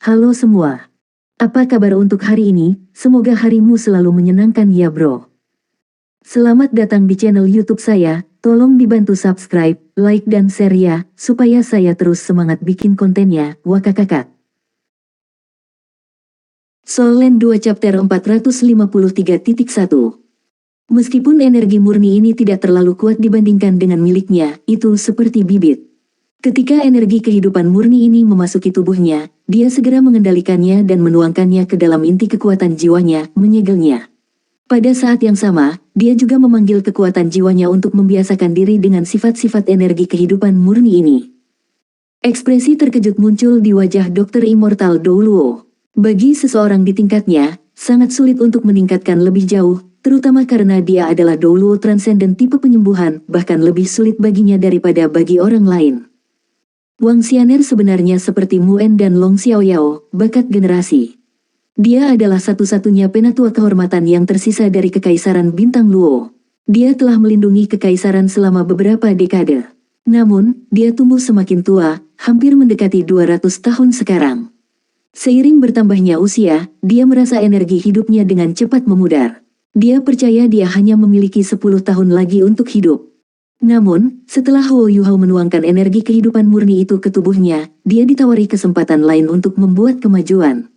Halo semua. Apa kabar untuk hari ini? Semoga harimu selalu menyenangkan ya bro. Selamat datang di channel YouTube saya. Tolong dibantu subscribe, like dan share ya, supaya saya terus semangat bikin kontennya. Wakakakak. Soul Land 2 Chapter 453.1. Meskipun energi murni ini tidak terlalu kuat dibandingkan dengan miliknya, itu seperti bibit. Ketika energi kehidupan murni ini memasuki tubuhnya, dia segera mengendalikannya dan menuangkannya ke dalam inti kekuatan jiwanya, menyegelnya. Pada saat yang sama, dia juga memanggil kekuatan jiwanya untuk membiasakan diri dengan sifat-sifat energi kehidupan murni ini. Ekspresi terkejut muncul di wajah Dr. Immortal Douluo. Bagi seseorang di tingkatnya, sangat sulit untuk meningkatkan lebih jauh, terutama karena dia adalah Douluo Transcendent tipe penyembuhan, bahkan lebih sulit baginya daripada bagi orang lain. Wang Xianer sebenarnya seperti Muen dan Long Xiaoyao, bakat generasi. Dia adalah satu-satunya penatua kehormatan yang tersisa dari Kekaisaran Bintang Luo. Dia telah melindungi kekaisaran selama beberapa dekade. Namun, dia tumbuh semakin tua, hampir mendekati 200 tahun sekarang. Seiring bertambahnya usia, dia merasa energi hidupnya dengan cepat memudar. Dia percaya dia hanya memiliki 10 tahun lagi untuk hidup. Namun, setelah Huo Yuhao menuangkan energi kehidupan murni itu ke tubuhnya, dia ditawari kesempatan lain untuk membuat kemajuan.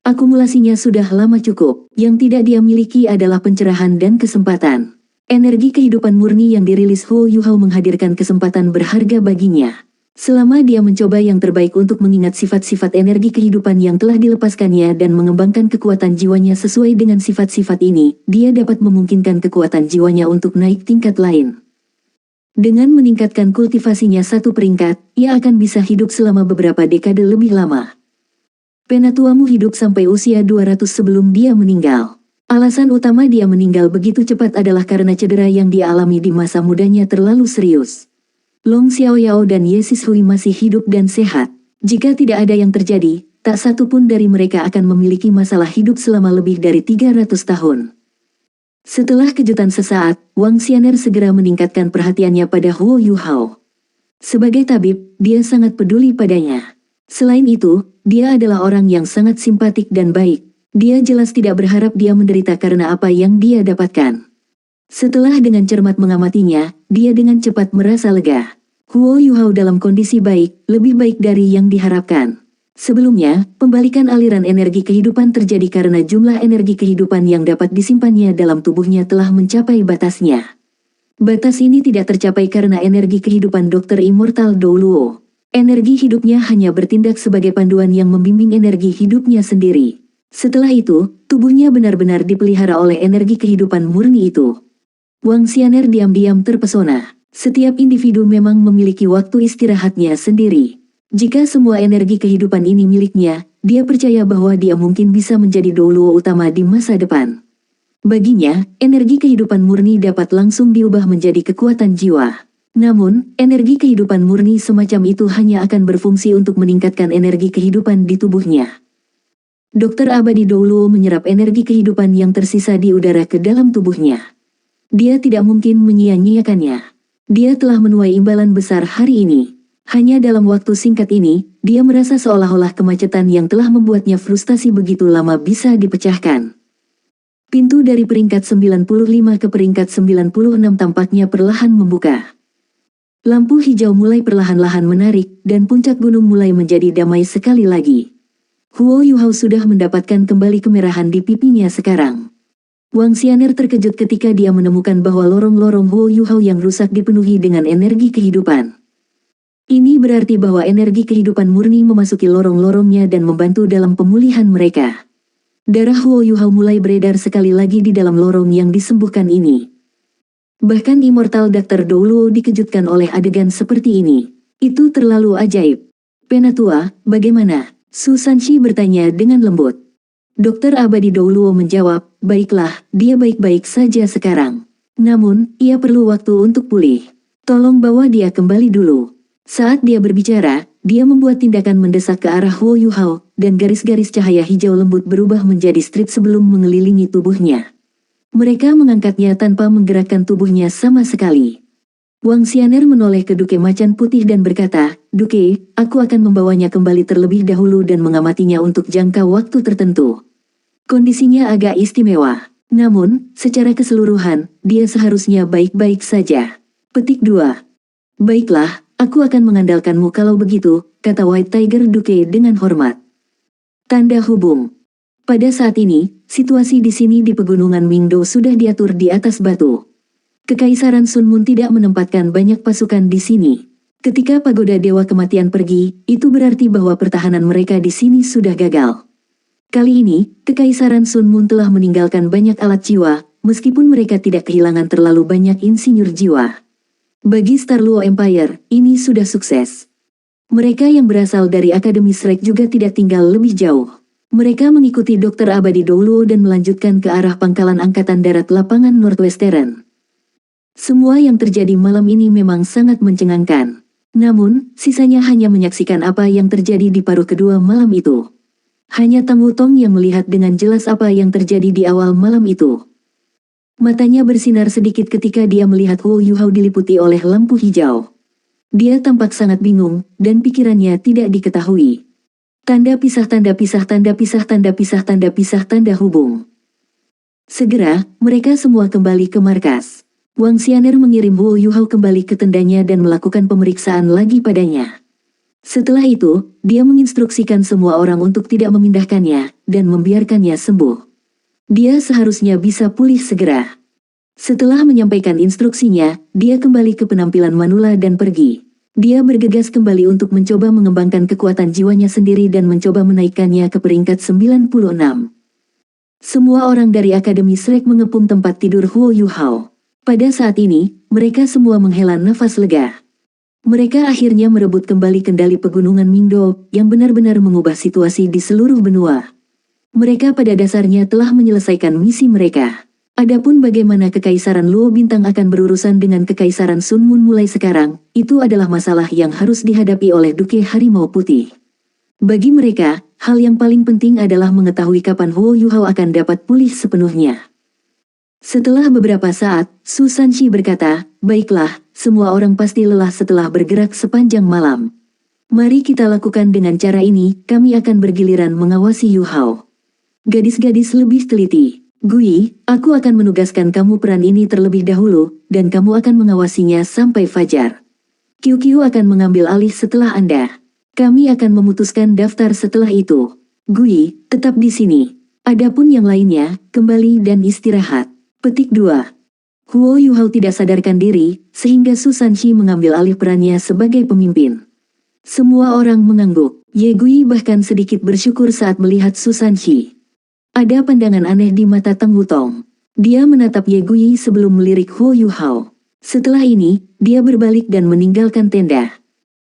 Akumulasinya sudah lama cukup, yang tidak dia miliki adalah pencerahan dan kesempatan. Energi kehidupan murni yang dirilis Huo Yuhao menghadirkan kesempatan berharga baginya. Selama dia mencoba yang terbaik untuk mengingat sifat-sifat energi kehidupan yang telah dilepaskannya dan mengembangkan kekuatan jiwanya sesuai dengan sifat-sifat ini, dia dapat memungkinkan kekuatan jiwanya untuk naik tingkat lain. Dengan meningkatkan kultivasinya satu peringkat, ia akan bisa hidup selama beberapa dekade lebih lama. Penatuamu hidup sampai usia 200 sebelum dia meninggal. Alasan utama dia meninggal begitu cepat adalah karena cedera yang dia alami di masa mudanya terlalu serius. Long Xiaoyao dan Ye Sishui masih hidup dan sehat. Jika tidak ada yang terjadi, tak satu pun dari mereka akan memiliki masalah hidup selama lebih dari 300 tahun. Setelah kejutan sesaat, Wang Xianer segera meningkatkan perhatiannya pada Huo Yuhao. Sebagai tabib, dia sangat peduli padanya. Selain itu, dia adalah orang yang sangat simpatik dan baik. Dia jelas tidak berharap dia menderita karena apa yang dia dapatkan. Setelah dengan cermat mengamatinya, dia dengan cepat merasa lega. Huo Yuhao dalam kondisi baik, lebih baik dari yang diharapkan. Sebelumnya, pembalikan aliran energi kehidupan terjadi karena jumlah energi kehidupan yang dapat disimpannya dalam tubuhnya telah mencapai batasnya. Batas ini tidak tercapai karena energi kehidupan Dr. Immortal Douluo. Energi hidupnya hanya bertindak sebagai panduan yang membimbing energi hidupnya sendiri. Setelah itu, tubuhnya benar-benar dipelihara oleh energi kehidupan murni itu. Wang Xianer diam-diam terpesona. Setiap individu memang memiliki waktu istirahatnya sendiri. Jika semua energi kehidupan ini miliknya, dia percaya bahwa dia mungkin bisa menjadi Douluo utama di masa depan. Baginya, energi kehidupan murni dapat langsung diubah menjadi kekuatan jiwa. Namun, energi kehidupan murni semacam itu hanya akan berfungsi untuk meningkatkan energi kehidupan di tubuhnya. Dokter Abadi Douluo menyerap energi kehidupan yang tersisa di udara ke dalam tubuhnya. Dia tidak mungkin menyia-nyiakannya. Dia telah menuai imbalan besar hari ini. Hanya dalam waktu singkat ini, dia merasa seolah-olah kemacetan yang telah membuatnya frustasi begitu lama bisa dipecahkan. Pintu dari peringkat 95 ke peringkat 96 tampaknya perlahan membuka. Lampu hijau mulai perlahan-lahan menarik, dan puncak gunung mulai menjadi damai sekali lagi. Huo Yuhao sudah mendapatkan kembali kemerahan di pipinya sekarang. Wang Xianer terkejut ketika dia menemukan bahwa lorong-lorong Huo Yuhao yang rusak dipenuhi dengan energi kehidupan. Ini berarti bahwa energi kehidupan murni memasuki lorong-lorongnya dan membantu dalam pemulihan mereka. Darah Huo Yuhao mulai beredar sekali lagi di dalam lorong yang disembuhkan ini. Bahkan Immortal Dr. Douluo dikejutkan oleh adegan seperti ini. Itu terlalu ajaib. Penatua, bagaimana? Su Sanshi bertanya dengan lembut. Dokter Abadi Douluo menjawab, baiklah, dia baik-baik saja sekarang. Namun, ia perlu waktu untuk pulih. Tolong bawa dia kembali dulu. Saat dia berbicara, dia membuat tindakan mendesak ke arah Huo Yuhao, dan garis-garis cahaya hijau lembut berubah menjadi strip sebelum mengelilingi tubuhnya. Mereka mengangkatnya tanpa menggerakkan tubuhnya sama sekali. Wang Xianer menoleh ke Duke Macan Putih dan berkata, "Duke, aku akan membawanya kembali terlebih dahulu dan mengamatinya untuk jangka waktu tertentu. Kondisinya agak istimewa. Namun, secara keseluruhan, dia seharusnya baik-baik saja." Petik 2. "Baiklah, aku akan mengandalkanmu kalau begitu," kata White Tiger Duke dengan hormat. Tanda hubung. Pada saat ini, situasi di sini di pegunungan Mingdo sudah diatur di atas batu. Kekaisaran Sun Mun tidak menempatkan banyak pasukan di sini. Ketika pagoda Dewa Kematian pergi, itu berarti bahwa pertahanan mereka di sini sudah gagal. Kali ini, Kekaisaran Sun Mun telah meninggalkan banyak alat jiwa, meskipun mereka tidak kehilangan terlalu banyak insinyur jiwa. Bagi Star Luo Empire, ini sudah sukses. Mereka yang berasal dari Akademi Shrek juga tidak tinggal lebih jauh. Mereka mengikuti Dokter Abadi Douluo dan melanjutkan ke arah pangkalan Angkatan Darat Lapangan Northwestern. Semua yang terjadi malam ini memang sangat mencengangkan. Namun, sisanya hanya menyaksikan apa yang terjadi di paruh kedua malam itu. Hanya Tang Wutong yang melihat dengan jelas apa yang terjadi di awal malam itu. Matanya bersinar sedikit ketika dia melihat Huo Yuhao diliputi oleh lampu hijau. Dia tampak sangat bingung, dan pikirannya tidak diketahui. Tanda pisah tanda pisah tanda pisah tanda pisah tanda pisah tanda hubung. Segera, mereka semua kembali ke markas. Wang Xianer mengirim Huo Yuhao kembali ke tendanya dan melakukan pemeriksaan lagi padanya. Setelah itu, dia menginstruksikan semua orang untuk tidak memindahkannya, dan membiarkannya sembuh. Dia seharusnya bisa pulih segera. Setelah menyampaikan instruksinya, dia kembali ke penampilan manula dan pergi. Dia bergegas kembali untuk mencoba mengembangkan kekuatan jiwanya sendiri dan mencoba menaikkannya ke peringkat 96. Semua orang dari Akademi Shrek mengepung tempat tidur Huo Yuhao. Pada saat ini, mereka semua menghela nafas lega. Mereka akhirnya merebut kembali kendali pegunungan Mingdo, yang benar-benar mengubah situasi di seluruh benua. Mereka pada dasarnya telah menyelesaikan misi mereka. Adapun bagaimana Kekaisaran Luo Bintang akan berurusan dengan Kekaisaran Sun Mun mulai sekarang, itu adalah masalah yang harus dihadapi oleh Duke Harimau Putih. Bagi mereka, hal yang paling penting adalah mengetahui kapan Huo Yuhao akan dapat pulih sepenuhnya. Setelah beberapa saat, Su Sanxi berkata, "Baiklah, semua orang pasti lelah setelah bergerak sepanjang malam. Mari kita lakukan dengan cara ini, kami akan bergiliran mengawasi Yuhao. Gadis-gadis lebih teliti. Gui, aku akan menugaskan kamu peran ini terlebih dahulu, dan kamu akan mengawasinya sampai fajar. QQ akan mengambil alih setelah Anda. Kami akan memutuskan daftar setelah itu. Gui, tetap di sini. Adapun yang lainnya, kembali dan istirahat." Petik 2. Huo Yuhao tidak sadarkan diri, sehingga Su Sanxi mengambil alih perannya sebagai pemimpin. Semua orang mengangguk. Ye Gui bahkan sedikit bersyukur saat melihat Su Sanxi. Ada pandangan aneh di mata Tang Wutong. Dia menatap Ye Gui sebelum melirik Huo Yuhao. Setelah ini, dia berbalik dan meninggalkan tenda.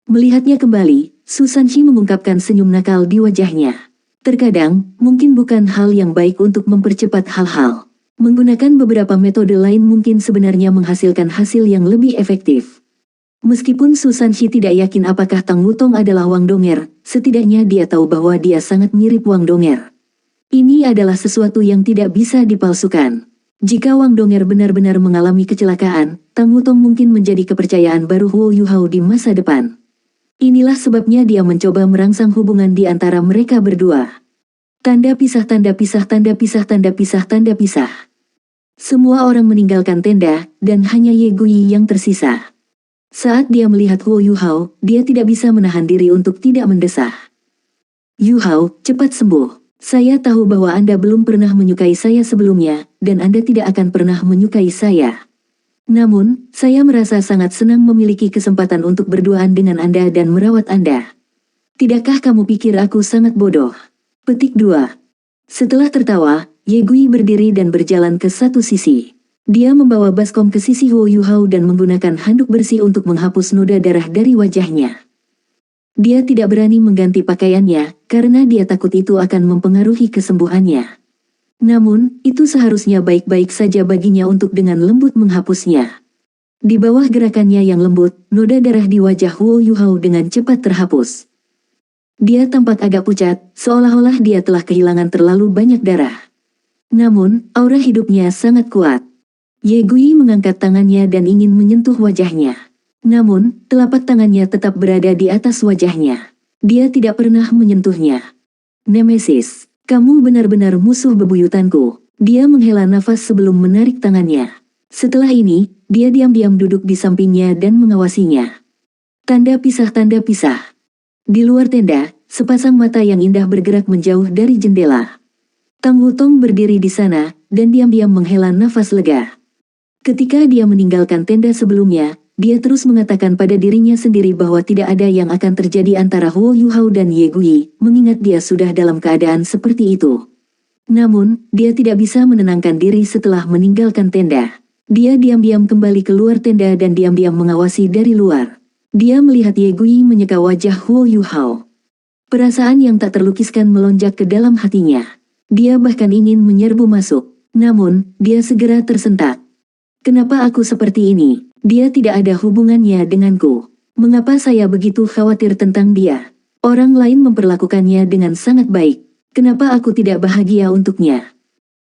Melihatnya kembali, Su Sanxi mengungkapkan senyum nakal di wajahnya. Terkadang, mungkin bukan hal yang baik untuk mempercepat hal-hal. Menggunakan beberapa metode lain mungkin sebenarnya menghasilkan hasil yang lebih efektif. Meskipun Su Sanxi tidak yakin apakah Tang Wutong adalah Wang Donger, setidaknya dia tahu bahwa dia sangat mirip Wang Donger. Ini adalah sesuatu yang tidak bisa dipalsukan. Jika Wang Donger benar-benar mengalami kecelakaan, Tang Wutong mungkin menjadi kepercayaan baru Huo Yuhao di masa depan. Inilah sebabnya dia mencoba merangsang hubungan di antara mereka berdua. Tanda pisah tanda pisah tanda pisah tanda pisah tanda pisah. Semua orang meninggalkan tenda, dan hanya Ye Gui yang tersisa. Saat dia melihat Huo Yuhao, dia tidak bisa menahan diri untuk tidak mendesah. "Yuhao, cepat sembuh. Saya tahu bahwa Anda belum pernah menyukai saya sebelumnya, dan Anda tidak akan pernah menyukai saya. Namun, saya merasa sangat senang memiliki kesempatan untuk berduaan dengan Anda dan merawat Anda. Tidakkah kamu pikir aku sangat bodoh?" Petik 2. Setelah tertawa, Ye Gui berdiri dan berjalan ke satu sisi. Dia membawa baskom ke sisi Huo Yuhao dan menggunakan handuk bersih untuk menghapus noda darah dari wajahnya. Dia tidak berani mengganti pakaiannya, karena dia takut itu akan mempengaruhi kesembuhannya. Namun, itu seharusnya baik-baik saja baginya untuk dengan lembut menghapusnya. Di bawah gerakannya yang lembut, noda darah di wajah Huo Yuhao dengan cepat terhapus. Dia tampak agak pucat, seolah-olah dia telah kehilangan terlalu banyak darah. Namun, aura hidupnya sangat kuat. Ye Gui mengangkat tangannya dan ingin menyentuh wajahnya. Namun, telapak tangannya tetap berada di atas wajahnya. Dia tidak pernah menyentuhnya. Nemesis, kamu benar-benar musuh bebuyutanku. Dia menghela nafas sebelum menarik tangannya. Setelah ini, dia diam-diam duduk di sampingnya dan mengawasinya. Tanda pisah, tanda pisah. Di luar tenda, sepasang mata yang indah bergerak menjauh dari jendela. Tang Wutong berdiri di sana, dan diam-diam menghela nafas lega. Ketika dia meninggalkan tenda sebelumnya, dia terus mengatakan pada dirinya sendiri bahwa tidak ada yang akan terjadi antara Huo Yuhao dan Ye Gui, mengingat dia sudah dalam keadaan seperti itu. Namun, dia tidak bisa menenangkan diri setelah meninggalkan tenda. Dia diam-diam kembali keluar tenda dan diam-diam mengawasi dari luar. Dia melihat Ye Gui menyeka wajah Huo Yuhao. Perasaan yang tak terlukiskan melonjak ke dalam hatinya. Dia bahkan ingin menyerbu masuk. Namun, dia segera tersentak. Kenapa aku seperti ini? Dia tidak ada hubungannya denganku. Mengapa saya begitu khawatir tentang dia? Orang lain memperlakukannya dengan sangat baik. Kenapa aku tidak bahagia untuknya?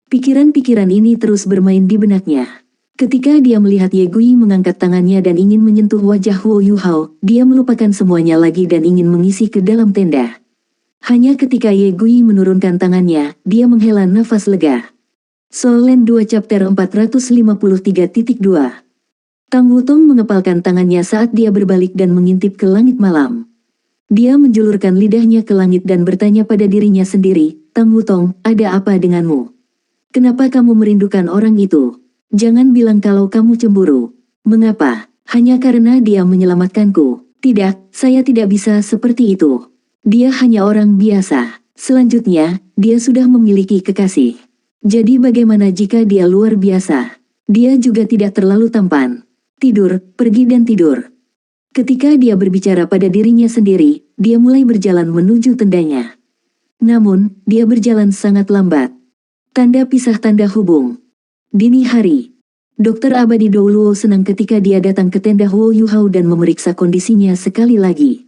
Pikiran-pikiran ini terus bermain di benaknya. Ketika dia melihat Ye Gui mengangkat tangannya dan ingin menyentuh wajah Huo Yuhao, dia melupakan semuanya lagi dan ingin mengisi ke dalam tenda. Hanya ketika Ye Gui menurunkan tangannya, dia menghela nafas lega. Soul Land 2 Chapter 453.2. Tang Wutong mengepalkan tangannya saat dia berbalik dan mengintip ke langit malam. Dia menjulurkan lidahnya ke langit dan bertanya pada dirinya sendiri, Tang Wutong, ada apa denganmu? Kenapa kamu merindukan orang itu? Jangan bilang kalau kamu cemburu. Mengapa? Hanya karena dia menyelamatkanku. Tidak, saya tidak bisa seperti itu. Dia hanya orang biasa. Selanjutnya, dia sudah memiliki kekasih. Jadi bagaimana jika dia luar biasa? Dia juga tidak terlalu tampan. Tidur, pergi dan tidur. Ketika dia berbicara pada dirinya sendiri, dia mulai berjalan menuju tendanya. Namun, dia berjalan sangat lambat. Tanda pisah, tanda hubung. Dini hari. Dokter Abadi Douluo senang ketika dia datang ke tenda Huo Yuhao dan memeriksa kondisinya sekali lagi.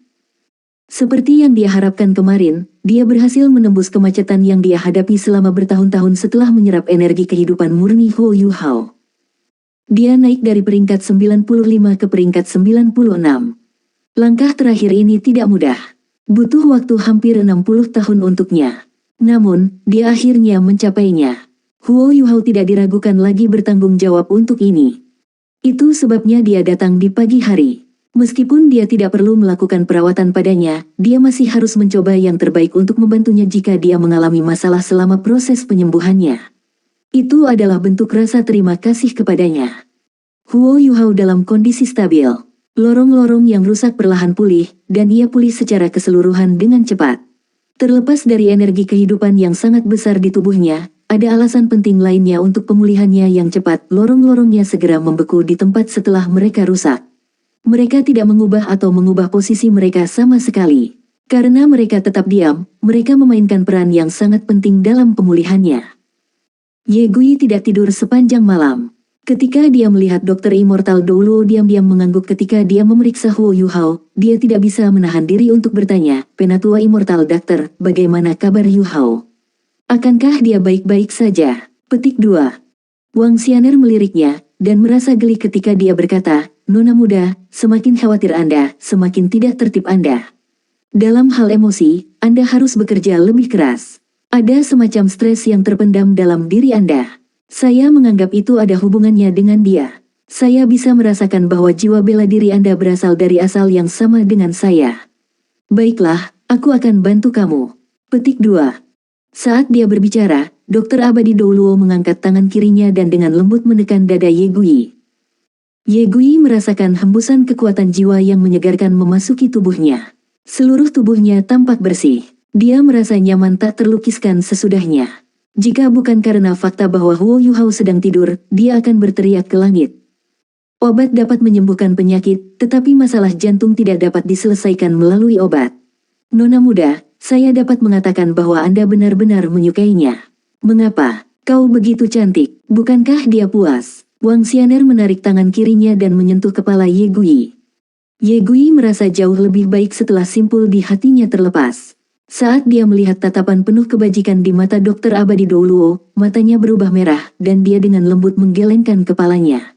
Seperti yang dia harapkan kemarin, dia berhasil menembus kemacetan yang dia hadapi selama bertahun-tahun setelah menyerap energi kehidupan murni Huo Yuhao. Dia naik dari peringkat 95 ke peringkat 96. Langkah terakhir ini tidak mudah. Butuh waktu hampir 60 tahun untuknya. Namun, dia akhirnya mencapainya. Huo Yuhao tidak diragukan lagi bertanggung jawab untuk ini. Itu sebabnya dia datang di pagi hari. Meskipun dia tidak perlu melakukan perawatan padanya, dia masih harus mencoba yang terbaik untuk membantunya jika dia mengalami masalah selama proses penyembuhannya. Itu adalah bentuk rasa terima kasih kepadanya. Huo Yuhao dalam kondisi stabil. Lorong-lorong yang rusak perlahan pulih, dan ia pulih secara keseluruhan dengan cepat. Terlepas dari energi kehidupan yang sangat besar di tubuhnya, ada alasan penting lainnya untuk pemulihannya yang cepat. Lorong-lorongnya segera membeku di tempat setelah mereka rusak. Mereka tidak mengubah atau mengubah posisi mereka sama sekali. Karena mereka tetap diam, mereka memainkan peran yang sangat penting dalam pemulihannya. Ye Gui tidak tidur sepanjang malam. Ketika dia melihat Dokter Immortal Douluo diam-diam mengangguk ketika dia memeriksa Huo Yuhao, dia tidak bisa menahan diri untuk bertanya, Penatua Immortal Dokter, bagaimana kabar Yuhao? Akankah dia baik-baik saja? Petik 2. Wang Xianer meliriknya, dan merasa geli ketika dia berkata, Nona muda, semakin khawatir Anda, semakin tidak tertib Anda. Dalam hal emosi, Anda harus bekerja lebih keras. Ada semacam stres yang terpendam dalam diri Anda. Saya menganggap itu ada hubungannya dengan dia. Saya bisa merasakan bahwa jiwa bela diri Anda berasal dari asal yang sama dengan saya. Baiklah, aku akan bantu kamu. Petik 2. Saat dia berbicara, Dokter Abadi Douluo mengangkat tangan kirinya dan dengan lembut menekan dada Ye Gui. Ye Gui merasakan hembusan kekuatan jiwa yang menyegarkan memasuki tubuhnya. Seluruh tubuhnya tampak bersih. Dia merasa nyaman tak terlukiskan sesudahnya. Jika bukan karena fakta bahwa Huo Yuhao sedang tidur, dia akan berteriak ke langit. Obat dapat menyembuhkan penyakit, tetapi masalah jantung tidak dapat diselesaikan melalui obat. Nona muda, saya dapat mengatakan bahwa Anda benar-benar menyukainya. Mengapa? Kau begitu cantik, bukankah dia puas? Wang Xianer menarik tangan kirinya dan menyentuh kepala Ye Gui. Ye Gui merasa jauh lebih baik setelah simpul di hatinya terlepas. Saat dia melihat tatapan penuh kebajikan di mata Dokter Abadi Douluo, matanya berubah merah, dan dia dengan lembut menggelengkan kepalanya.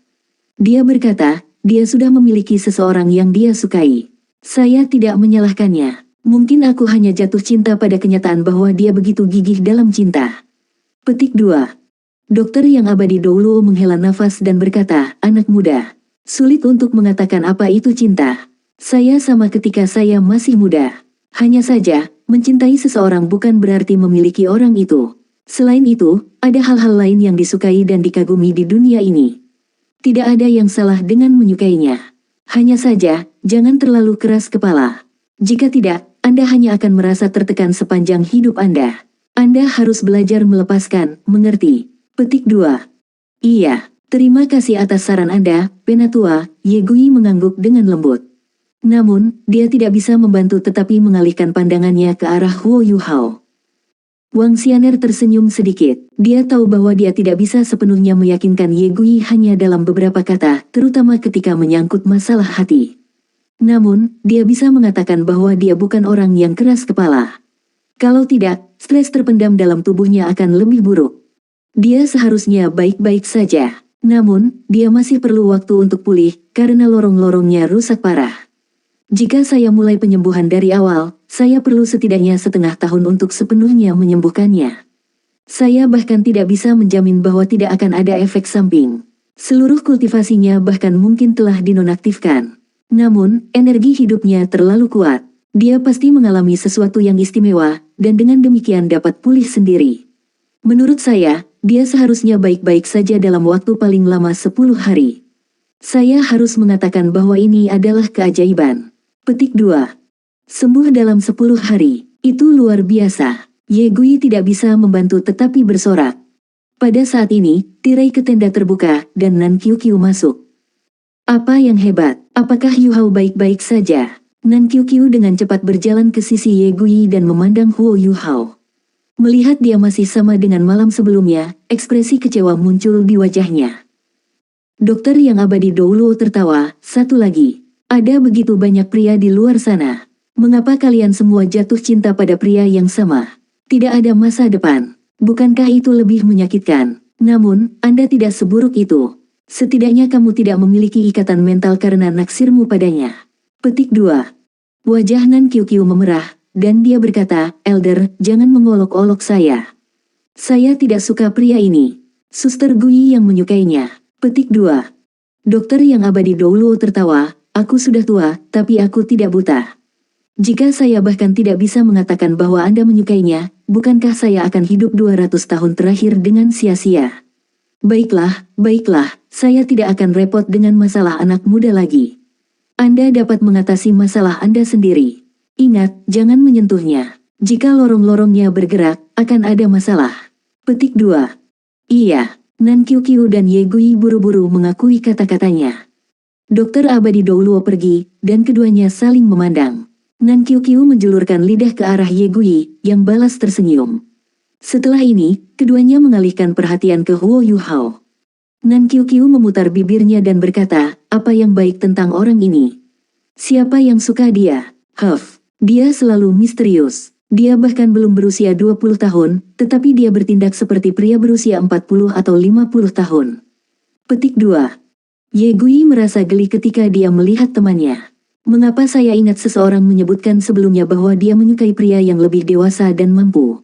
Dia berkata, dia sudah memiliki seseorang yang dia sukai. Saya tidak menyalahkannya. Mungkin aku hanya jatuh cinta pada kenyataan bahwa dia begitu gigih dalam cinta. Petik 2. Dokter yang Abadi Douluo menghela nafas dan berkata, anak muda. Sulit untuk mengatakan apa itu cinta. Saya sama ketika saya masih muda. Hanya saja, mencintai seseorang bukan berarti memiliki orang itu. Selain itu, ada hal-hal lain yang disukai dan dikagumi di dunia ini. Tidak ada yang salah dengan menyukainya. Hanya saja, jangan terlalu keras kepala. Jika tidak, Anda hanya akan merasa tertekan sepanjang hidup Anda. Anda harus belajar melepaskan, mengerti? Petik 2. Iya, terima kasih atas saran Anda, Penatua, Ye Gui mengangguk dengan lembut. Namun, dia tidak bisa membantu tetapi mengalihkan pandangannya ke arah Huo Yuhao. Wang Xianer tersenyum sedikit. Dia tahu bahwa dia tidak bisa sepenuhnya meyakinkan Ye Gui hanya dalam beberapa kata, terutama ketika menyangkut masalah hati. Namun, dia bisa mengatakan bahwa dia bukan orang yang keras kepala. Kalau tidak, stres terpendam dalam tubuhnya akan lebih buruk. Dia seharusnya baik-baik saja. Namun, dia masih perlu waktu untuk pulih, karena lorong-lorongnya rusak parah. Jika saya mulai penyembuhan dari awal, saya perlu setidaknya setengah tahun untuk sepenuhnya menyembuhkannya. Saya bahkan tidak bisa menjamin bahwa tidak akan ada efek samping. Seluruh kultivasinya bahkan mungkin telah dinonaktifkan. Namun, energi hidupnya terlalu kuat. Dia pasti mengalami sesuatu yang istimewa, dan dengan demikian dapat pulih sendiri. Menurut saya, dia seharusnya baik-baik saja dalam waktu paling lama 10 hari. Saya harus mengatakan bahwa ini adalah keajaiban. Petik 2. Sembuh dalam 10 hari, itu luar biasa. Ye Gui tidak bisa membantu tetapi bersorak. Pada saat ini, tirai ke tenda terbuka, dan Nan Qiu Qiu masuk. Apa yang hebat, apakah Yu Hao baik-baik saja? Nan Qiu Qiu dengan cepat berjalan ke sisi Ye Gui dan memandang Huo Yu Hao. Melihat dia masih sama dengan malam sebelumnya, ekspresi kecewa muncul di wajahnya. Dokter yang Abadi Douluo tertawa, satu lagi. Ada begitu banyak pria di luar sana. Mengapa kalian semua jatuh cinta pada pria yang sama? Tidak ada masa depan. Bukankah itu lebih menyakitkan? Namun, Anda tidak seburuk itu. Setidaknya kamu tidak memiliki ikatan mental karena naksirmu padanya. Petik 2. Wajah Nan Qiu Qiu memerah, dan dia berkata, Elder, jangan mengolok-olok saya. Saya tidak suka pria ini. Suster Gui yang menyukainya. Petik 2. Dokter yang Abadi Douluo tertawa, aku sudah tua, tapi aku tidak buta. Jika saya bahkan tidak bisa mengatakan bahwa Anda menyukainya, bukankah saya akan hidup 200 tahun terakhir dengan sia-sia? Baiklah, saya tidak akan repot dengan masalah anak muda lagi. Anda dapat mengatasi masalah Anda sendiri. Ingat, jangan menyentuhnya. Jika lorong-lorongnya bergerak, akan ada masalah. Petik 2. Iya, Nan Qiu Qiu dan Ye Gui buru-buru mengakui kata-katanya. Dokter Abadi Douluo pergi, dan keduanya saling memandang. Nan Qiu Qiu menjulurkan lidah ke arah Ye Gui, yang balas tersenyum. Setelah ini, keduanya mengalihkan perhatian ke Huo Yu Hao. Nan Qiu Qiu memutar bibirnya dan berkata, apa yang baik tentang orang ini? Siapa yang suka dia? Dia selalu misterius. Dia bahkan belum berusia 20 tahun, tetapi dia bertindak seperti pria berusia 40 atau 50 tahun. Petik 2. Ye Gui merasa geli ketika dia melihat temannya. Mengapa saya ingat seseorang menyebutkan sebelumnya bahwa dia menyukai pria yang lebih dewasa dan mampu?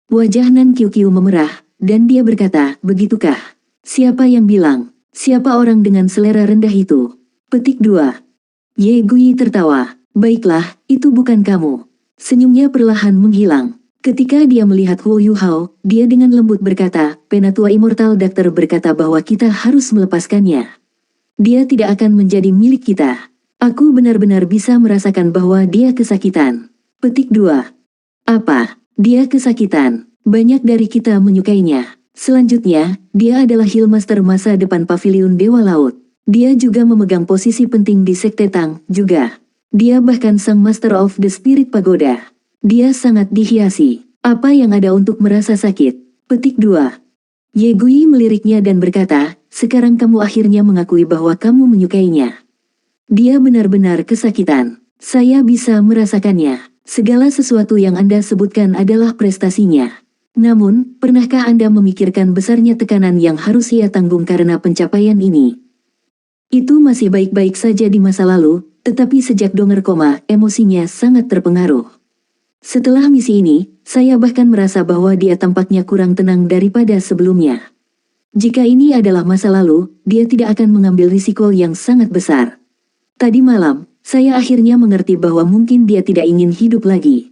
Wajah Nan Qiu Qiu memerah, dan dia berkata, begitukah? Siapa yang bilang? Siapa orang dengan selera rendah itu? Petik 2. Ye Gui tertawa, baiklah, itu bukan kamu. Senyumnya perlahan menghilang. Ketika dia melihat Huo Yu Hao, dia dengan lembut berkata, Penatua Immortal Doctor berkata bahwa kita harus melepaskannya. Dia tidak akan menjadi milik kita. Aku benar-benar bisa merasakan bahwa dia kesakitan. Petik 2. Apa? Dia kesakitan. Banyak dari kita menyukainya. Selanjutnya, dia adalah Hillmaster masa depan Paviliun Dewa Laut. Dia juga memegang posisi penting di Sekte Tang, juga. Dia bahkan sang Master of the Spirit Pagoda. Dia sangat dihiasi. Apa yang ada untuk merasa sakit? Petik 2. Ye Gui meliriknya dan berkata, sekarang kamu akhirnya mengakui bahwa kamu menyukainya. Dia benar-benar kesakitan. Saya bisa merasakannya. Segala sesuatu yang Anda sebutkan adalah prestasinya. Namun, pernahkah Anda memikirkan besarnya tekanan yang harus ia tanggung karena pencapaian ini? Itu masih baik-baik saja di masa lalu, tetapi sejak Donger koma, emosinya sangat terpengaruh. Setelah misi ini, saya bahkan merasa bahwa dia tampaknya kurang tenang daripada sebelumnya. Jika ini adalah masa lalu, dia tidak akan mengambil risiko yang sangat besar. Tadi malam, saya akhirnya mengerti bahwa mungkin dia tidak ingin hidup lagi.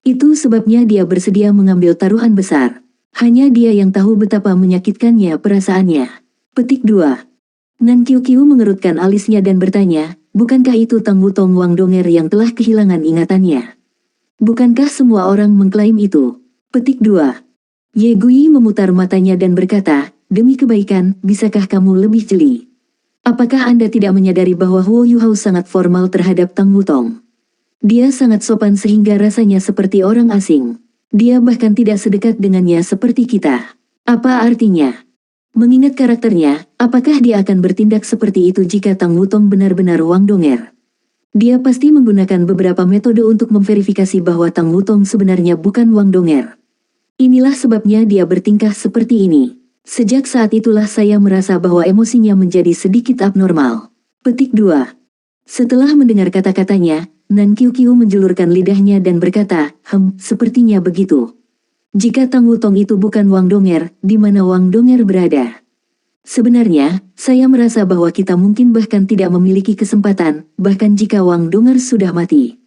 Itu sebabnya dia bersedia mengambil taruhan besar. Hanya dia yang tahu betapa menyakitkannya perasaannya. Petik 2. Nan Qiu mengerutkan alisnya dan bertanya, bukankah itu Tang Wutong Wang Donger yang telah kehilangan ingatannya? Bukankah semua orang mengklaim itu? Petik 2. Ye Gui memutar matanya dan berkata, demi kebaikan, bisakah kamu lebih jeli? Apakah Anda tidak menyadari bahwa Huo Yuhao sangat formal terhadap Tang Wutong? Dia sangat sopan sehingga rasanya seperti orang asing. Dia bahkan tidak sedekat dengannya seperti kita. Apa artinya? Mengingat karakternya, apakah dia akan bertindak seperti itu jika Tang Wutong benar-benar Wang Donger? Dia pasti menggunakan beberapa metode untuk memverifikasi bahwa Tang Wutong sebenarnya bukan Wang Donger. Inilah sebabnya dia bertingkah seperti ini. Sejak saat itulah saya merasa bahwa emosinya menjadi sedikit abnormal. Petik 2. Setelah mendengar kata-katanya, Nan Qiu menjulurkan lidahnya dan berkata, sepertinya begitu. Jika Tang Wutong itu bukan Wang Donger, di mana Wang Donger berada? Sebenarnya, saya merasa bahwa kita mungkin bahkan tidak memiliki kesempatan, bahkan jika Wang Donger sudah mati.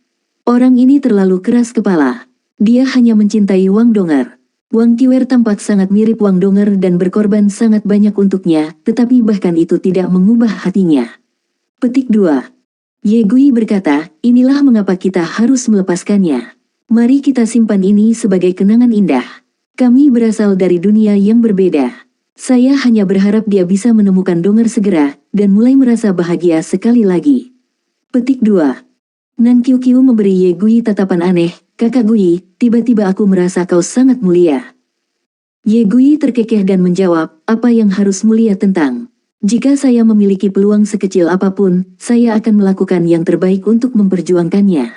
Orang ini terlalu keras kepala. Dia hanya mencintai Wang Donger. Wang Qiwer tampak sangat mirip Wang Donger dan berkorban sangat banyak untuknya, tetapi bahkan itu tidak mengubah hatinya. Petik 2. Ye Gui berkata, inilah mengapa kita harus melepaskannya. Mari kita simpan ini sebagai kenangan indah. Kami berasal dari dunia yang berbeda. Saya hanya berharap dia bisa menemukan Donger segera, dan mulai merasa bahagia sekali lagi. Petik 2. Nan Qiu memberi Ye Gui tatapan aneh, Kakak Gui, tiba-tiba aku merasa kau sangat mulia. Ye Gui terkekeh dan menjawab, apa yang harus mulia tentang? Jika saya memiliki peluang sekecil apapun, saya akan melakukan yang terbaik untuk memperjuangkannya.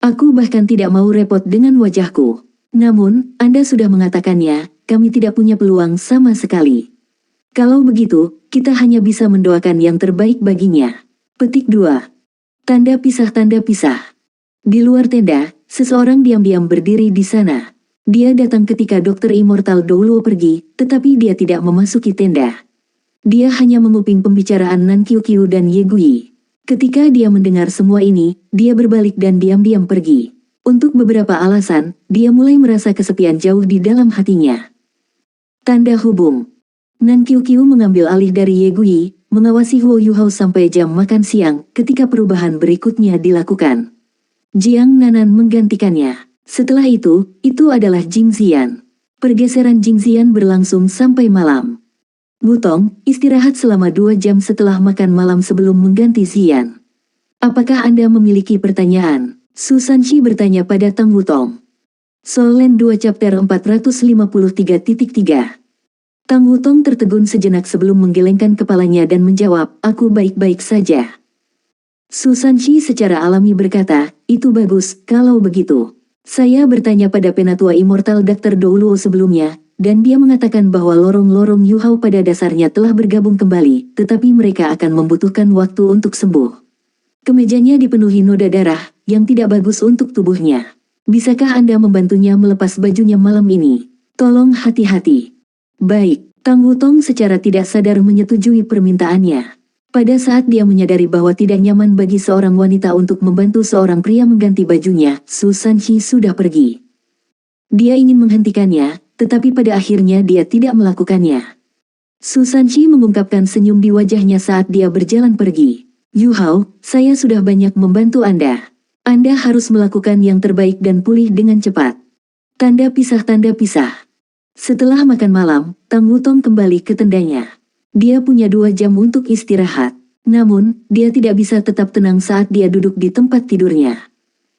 Aku bahkan tidak mau repot dengan wajahku. Namun, Anda sudah mengatakannya, kami tidak punya peluang sama sekali. Kalau begitu, kita hanya bisa mendoakan yang terbaik baginya. Petik 2. Tanda pisah tanda pisah. Di luar tenda, seseorang diam-diam berdiri di sana. Dia datang ketika Dokter Immortal Doulo pergi, tetapi dia tidak memasuki tenda. Dia hanya menguping pembicaraan Nan Qiu dan Ye Gui. Ketika dia mendengar semua ini, dia berbalik dan diam-diam pergi. Untuk beberapa alasan, dia mulai merasa kesepian jauh di dalam hatinya. Tanda hubung. Nan Qiu mengambil alih dari Ye Gui, mengawasi Huo Yuhao sampai jam makan siang, ketika perubahan berikutnya dilakukan. Jiang Nanan menggantikannya. Setelah itu adalah Jing Xian. Pergeseran Jing Xian berlangsung sampai malam. Wutong, istirahat selama 2 jam setelah makan malam sebelum mengganti Xian. Apakah Anda memiliki pertanyaan? Su Sanxi bertanya pada Tang Wutong. Solen 2 chapter 453.3. Tang Wutong tertegun sejenak sebelum menggelengkan kepalanya dan menjawab, aku baik-baik saja. Su Sanxi secara alami berkata, itu bagus, kalau begitu. Saya bertanya pada penatua Immortal Dr. Doulo sebelumnya, dan dia mengatakan bahwa lorong-lorong Yuhao pada dasarnya telah bergabung kembali, tetapi mereka akan membutuhkan waktu untuk sembuh. Kemejanya dipenuhi noda darah, yang tidak bagus untuk tubuhnya. Bisakah Anda membantunya melepas bajunya malam ini? Tolong hati-hati. Baik, Tang Wutong secara tidak sadar menyetujui permintaannya. Pada saat dia menyadari bahwa tidak nyaman bagi seorang wanita untuk membantu seorang pria mengganti bajunya, Su Sanxi sudah pergi. Dia ingin menghentikannya, tetapi pada akhirnya dia tidak melakukannya. Su Sanxi mengungkapkan senyum di wajahnya saat dia berjalan pergi. Yuhao, saya sudah banyak membantu Anda. Anda harus melakukan yang terbaik dan pulih dengan cepat. Tanda pisah tanda pisah. Setelah makan malam, Tang Wutong kembali ke tendanya. Dia punya 2 jam untuk istirahat. Namun, dia tidak bisa tetap tenang saat dia duduk di tempat tidurnya.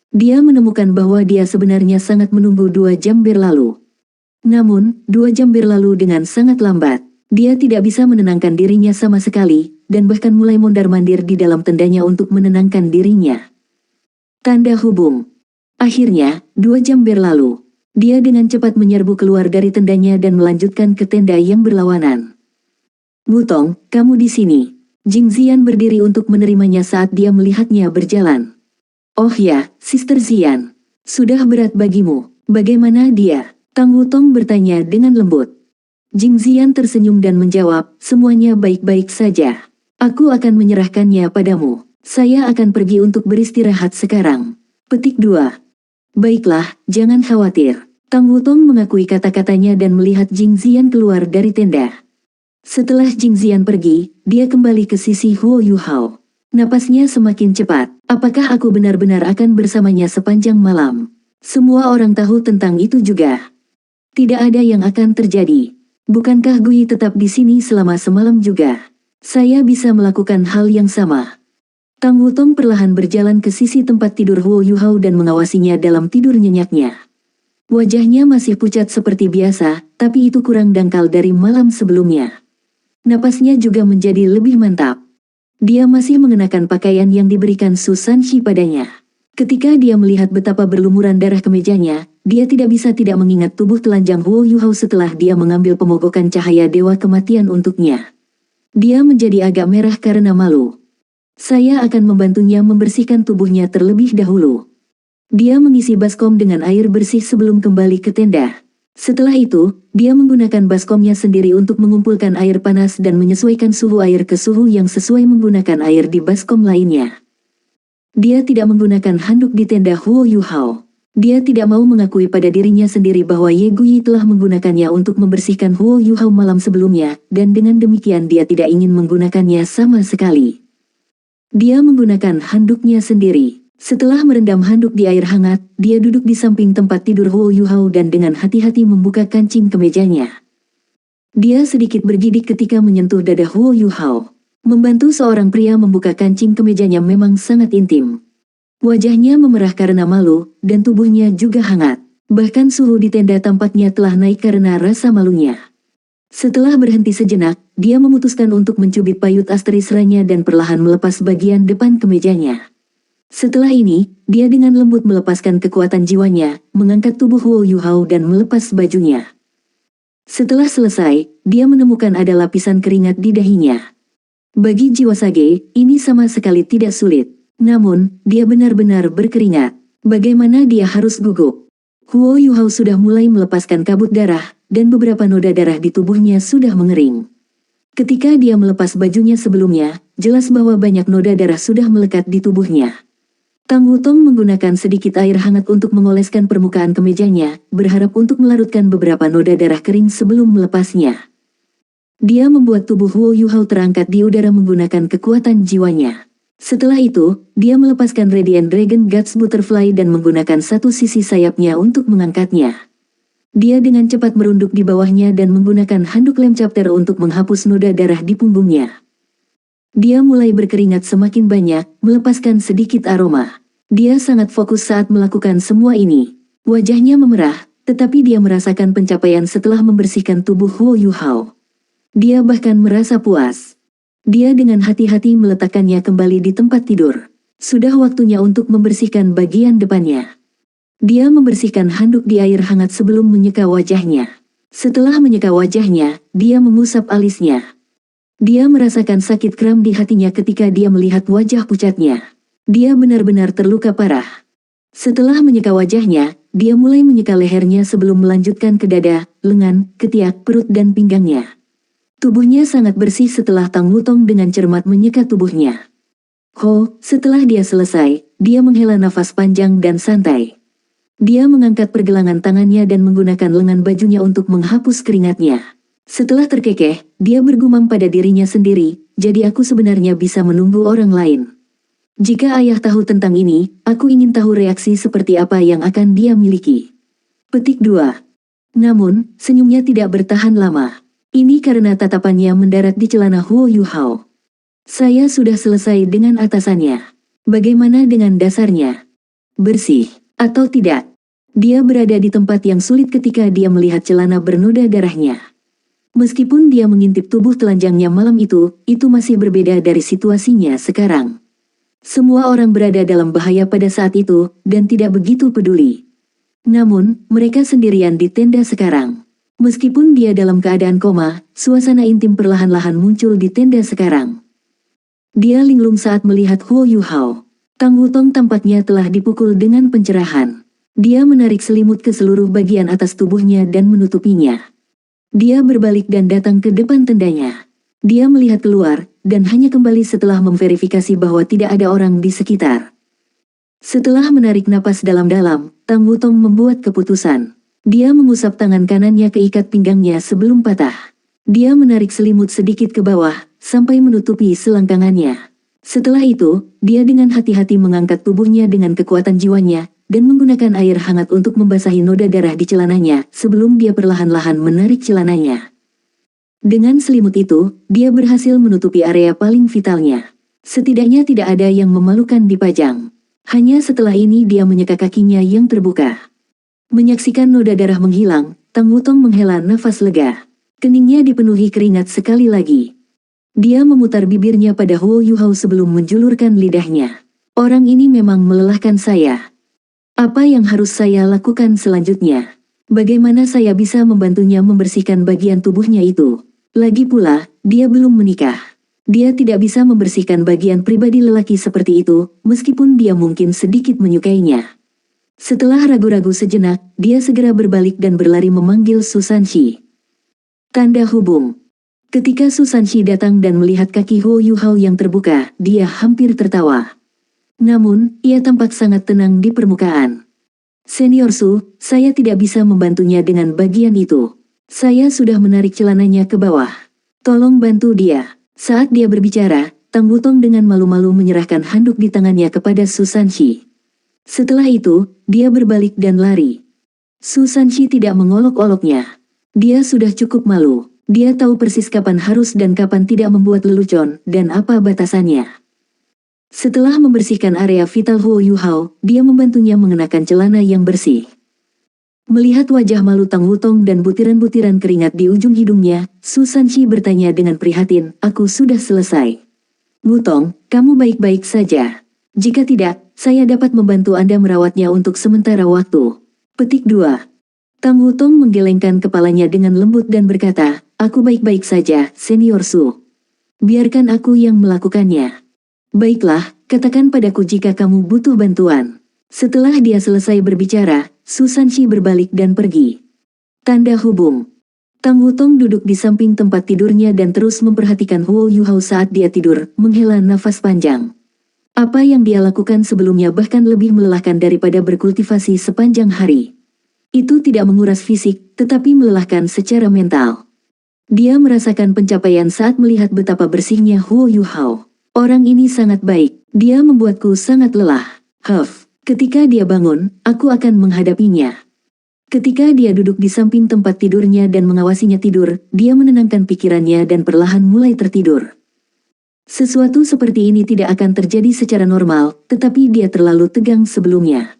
Dia menemukan bahwa dia sebenarnya sangat menunggu 2 jam berlalu. Namun, 2 jam berlalu dengan sangat lambat. Dia tidak bisa menenangkan dirinya sama sekali, dan bahkan mulai mondar-mandir di dalam tendanya untuk menenangkan dirinya. Tanda hubung. Akhirnya, 2 jam berlalu. Dia dengan cepat menyerbu keluar dari tendanya dan melanjutkan ke tenda yang berlawanan. Wutong, kamu di sini. Jing Zian berdiri untuk menerimanya saat dia melihatnya berjalan. Oh ya, Sister Zian. Sudah berat bagimu. Bagaimana dia? Tang Wutong bertanya dengan lembut. Jing Zian tersenyum dan menjawab, semuanya baik-baik saja. Aku akan menyerahkannya padamu. Saya akan pergi untuk beristirahat sekarang. Petik 2. Baiklah, jangan khawatir. Tang Wutong mengakui kata-katanya dan melihat Jing Zian keluar dari tenda. Setelah Jing Zian pergi, dia kembali ke sisi Huo Yuhao. Napasnya semakin cepat. Apakah aku benar-benar akan bersamanya sepanjang malam? Semua orang tahu tentang itu juga. Tidak ada yang akan terjadi. Bukankah Gui tetap di sini selama semalam juga? Saya bisa melakukan hal yang sama. Tang Wutong perlahan berjalan ke sisi tempat tidur Huo Yuhao dan mengawasinya dalam tidur nyenyaknya. Wajahnya masih pucat seperti biasa, tapi itu kurang dangkal dari malam sebelumnya. Napasnya juga menjadi lebih mantap. Dia masih mengenakan pakaian yang diberikan Su Sanxi padanya. Ketika dia melihat betapa berlumuran darah kemejanya, dia tidak bisa tidak mengingat tubuh telanjang Huo Yuhao setelah dia mengambil pemogokan cahaya dewa kematian untuknya. Dia menjadi agak merah karena malu. Saya akan membantunya membersihkan tubuhnya terlebih dahulu. Dia mengisi baskom dengan air bersih sebelum kembali ke tenda. Setelah itu, dia menggunakan baskomnya sendiri untuk mengumpulkan air panas dan menyesuaikan suhu air ke suhu yang sesuai menggunakan air di baskom lainnya. Dia tidak menggunakan handuk di tenda Huo Yuhao. Dia tidak mau mengakui pada dirinya sendiri bahwa Ye Gui telah menggunakannya untuk membersihkan Huo Yuhao malam sebelumnya, dan dengan demikian dia tidak ingin menggunakannya sama sekali. Dia menggunakan handuknya sendiri. Setelah merendam handuk di air hangat, dia duduk di samping tempat tidur Huo Yuhao dan dengan hati-hati membuka kancing kemejanya. Dia sedikit bergidik ketika menyentuh dada Huo Yuhao. Membantu seorang pria membuka kancing kemejanya memang sangat intim. Wajahnya memerah karena malu, dan tubuhnya juga hangat. Bahkan suhu di tenda tampaknya telah naik karena rasa malunya. Setelah berhenti sejenak, dia memutuskan untuk mencubit payut asterisranya dan perlahan melepas bagian depan kemejanya. Setelah ini, dia dengan lembut melepaskan kekuatan jiwanya, mengangkat tubuh Huo Yuhao dan melepas bajunya. Setelah selesai, dia menemukan ada lapisan keringat di dahinya. Bagi jiwa Sage, ini sama sekali tidak sulit. Namun, dia benar-benar berkeringat. Bagaimana dia harus gugup? Huo Yuhao sudah mulai melepaskan kabut darah, dan beberapa noda darah di tubuhnya sudah mengering. Ketika dia melepas bajunya sebelumnya, jelas bahwa banyak noda darah sudah melekat di tubuhnya. Tang Wutong menggunakan sedikit air hangat untuk mengoleskan permukaan kemejanya, berharap untuk melarutkan beberapa noda darah kering sebelum melepasnya. Dia membuat tubuh Huo Yuhao terangkat di udara menggunakan kekuatan jiwanya. Setelah itu, dia melepaskan Radiant Dragon Guts Butterfly dan menggunakan satu sisi sayapnya untuk mengangkatnya. Dia dengan cepat merunduk di bawahnya dan menggunakan handuk lem chapter untuk menghapus noda darah di punggungnya. Dia mulai berkeringat semakin banyak, melepaskan sedikit aroma. Dia sangat fokus saat melakukan semua ini. Wajahnya memerah, tetapi dia merasakan pencapaian setelah membersihkan tubuh Huo Yuhao. Dia bahkan merasa puas. Dia dengan hati-hati meletakkannya kembali di tempat tidur. Sudah waktunya untuk membersihkan bagian depannya. Dia membersihkan handuk di air hangat sebelum menyeka wajahnya. Setelah menyeka wajahnya, dia mengusap alisnya. Dia merasakan sakit kram di hatinya ketika dia melihat wajah pucatnya. Dia benar-benar terluka parah. Setelah menyeka wajahnya, dia mulai menyeka lehernya sebelum melanjutkan ke dada, lengan, ketiak, perut dan pinggangnya. Tubuhnya sangat bersih setelah Tang Wutong dengan cermat menyeka tubuhnya. Setelah dia selesai, dia menghela nafas panjang dan santai. Dia mengangkat pergelangan tangannya dan menggunakan lengan bajunya untuk menghapus keringatnya. Setelah terkekeh, dia bergumam pada dirinya sendiri, jadi aku sebenarnya bisa menunggu orang lain. Jika ayah tahu tentang ini, aku ingin tahu reaksi seperti apa yang akan dia miliki. Petik 2. Namun, senyumnya tidak bertahan lama. Ini karena tatapannya mendarat di celana Huo Yuhao. Saya sudah selesai dengan atasannya. Bagaimana dengan dasarnya? Bersih, atau tidak? Dia berada di tempat yang sulit ketika dia melihat celana bernoda darahnya. Meskipun dia mengintip tubuh telanjangnya malam itu masih berbeda dari situasinya sekarang. Semua orang berada dalam bahaya pada saat itu, dan tidak begitu peduli. Namun, mereka sendirian di tenda sekarang. Meskipun dia dalam keadaan koma, suasana intim perlahan-lahan muncul di tenda sekarang. Dia linglung saat melihat Huo Yuhao. Tang Wutong tampaknya telah dipukul dengan pencerahan. Dia menarik selimut ke seluruh bagian atas tubuhnya dan menutupinya. Dia berbalik dan datang ke depan tendanya. Dia melihat keluar, dan hanya kembali setelah memverifikasi bahwa tidak ada orang di sekitar. Setelah menarik napas dalam-dalam, Tang Wutong membuat keputusan. Dia mengusap tangan kanannya ke ikat pinggangnya sebelum patah. Dia menarik selimut sedikit ke bawah, sampai menutupi selangkangannya. Setelah itu, dia dengan hati-hati mengangkat tubuhnya dengan kekuatan jiwanya, dan menggunakan air hangat untuk membasahi noda darah di celananya, sebelum dia perlahan-lahan menarik celananya. Dengan selimut itu, dia berhasil menutupi area paling vitalnya. Setidaknya tidak ada yang memalukan dipajang. Hanya setelah ini dia menyeka kakinya yang terbuka. Menyaksikan noda darah menghilang, Tang Wutong menghela nafas lega. Keningnya dipenuhi keringat sekali lagi. Dia memutar bibirnya pada Huo Yuhao sebelum menjulurkan lidahnya. Orang ini memang melelahkan saya. Apa yang harus saya lakukan selanjutnya? Bagaimana saya bisa membantunya membersihkan bagian tubuhnya itu? Lagi pula, dia belum menikah. Dia tidak bisa membersihkan bagian pribadi lelaki seperti itu, meskipun dia mungkin sedikit menyukainya. Setelah ragu-ragu sejenak, dia segera berbalik dan berlari memanggil Susanshi. Tanda hubung. Ketika Susanshi datang dan melihat kaki Huo Yuhao yang terbuka, dia hampir tertawa. Namun, ia tampak sangat tenang di permukaan. Senior Su, saya tidak bisa membantunya dengan bagian itu. Saya sudah menarik celananya ke bawah. Tolong bantu dia. Saat dia berbicara, Tang Wutong dengan malu-malu menyerahkan handuk di tangannya kepada Susanshi. Setelah itu, dia berbalik dan lari. Susanshi tidak mengolok-oloknya. Dia sudah cukup malu. Dia tahu persis kapan harus dan kapan tidak membuat lelucon, dan apa batasannya. Setelah membersihkan area vital Huo Yuhao, dia membantunya mengenakan celana yang bersih. Melihat wajah malu Tang Wutong dan butiran-butiran keringat di ujung hidungnya, Susanshi bertanya dengan prihatin, "Aku sudah selesai." "Wutong, kamu baik-baik saja? Jika tidak, saya dapat membantu Anda merawatnya untuk sementara waktu." Petik 2. Tang Wutong menggelengkan kepalanya dengan lembut dan berkata, "Aku baik-baik saja, Senior Su. Biarkan aku yang melakukannya." "Baiklah, katakan padaku jika kamu butuh bantuan." Setelah dia selesai berbicara, Susanshi berbalik dan pergi. Tanda hubung. Tang Wutong duduk di samping tempat tidurnya dan terus memperhatikan Huo Yuhao saat dia tidur, menghela nafas panjang. Apa yang dia lakukan sebelumnya bahkan lebih melelahkan daripada berkultivasi sepanjang hari. Itu tidak menguras fisik, tetapi melelahkan secara mental. Dia merasakan pencapaian saat melihat betapa bersihnya Huo Yuhao. Orang ini sangat baik, dia membuatku sangat lelah. Ketika dia bangun, aku akan menghadapinya. Ketika dia duduk di samping tempat tidurnya dan mengawasinya tidur, dia menenangkan pikirannya dan perlahan mulai tertidur. Sesuatu seperti ini tidak akan terjadi secara normal, tetapi dia terlalu tegang sebelumnya.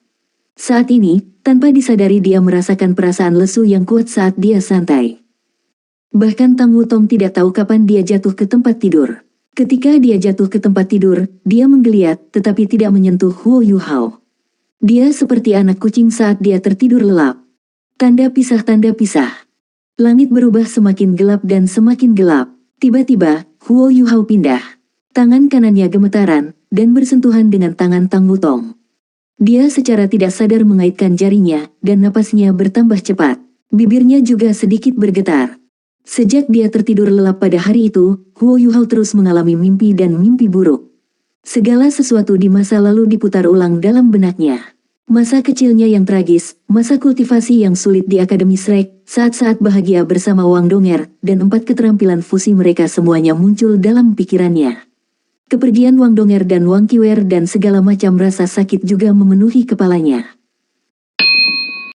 Saat ini, tanpa disadari dia merasakan perasaan lesu yang kuat saat dia santai. Bahkan Tang Wutong tidak tahu kapan dia jatuh ke tempat tidur. Ketika dia jatuh ke tempat tidur, dia menggeliat tetapi tidak menyentuh Huo Yuhao. Dia seperti anak kucing saat dia tertidur lelap. Tanda pisah, tanda pisah. Langit berubah semakin gelap dan semakin gelap. Tiba-tiba, Huo Yuhao pindah. Tangan kanannya gemetaran, dan bersentuhan dengan tangan Tang Wutong. Dia secara tidak sadar mengaitkan jarinya, dan napasnya bertambah cepat. Bibirnya juga sedikit bergetar. Sejak dia tertidur lelap pada hari itu, Huo Yuhao terus mengalami mimpi dan mimpi buruk. Segala sesuatu di masa lalu diputar ulang dalam benaknya. Masa kecilnya yang tragis, masa kultivasi yang sulit di Akademi Shrek, saat-saat bahagia bersama Wang Donger, dan 4 keterampilan fusi mereka semuanya muncul dalam pikirannya. Kepergian Wang Donger dan Wang Qiwer dan segala macam rasa sakit juga memenuhi kepalanya.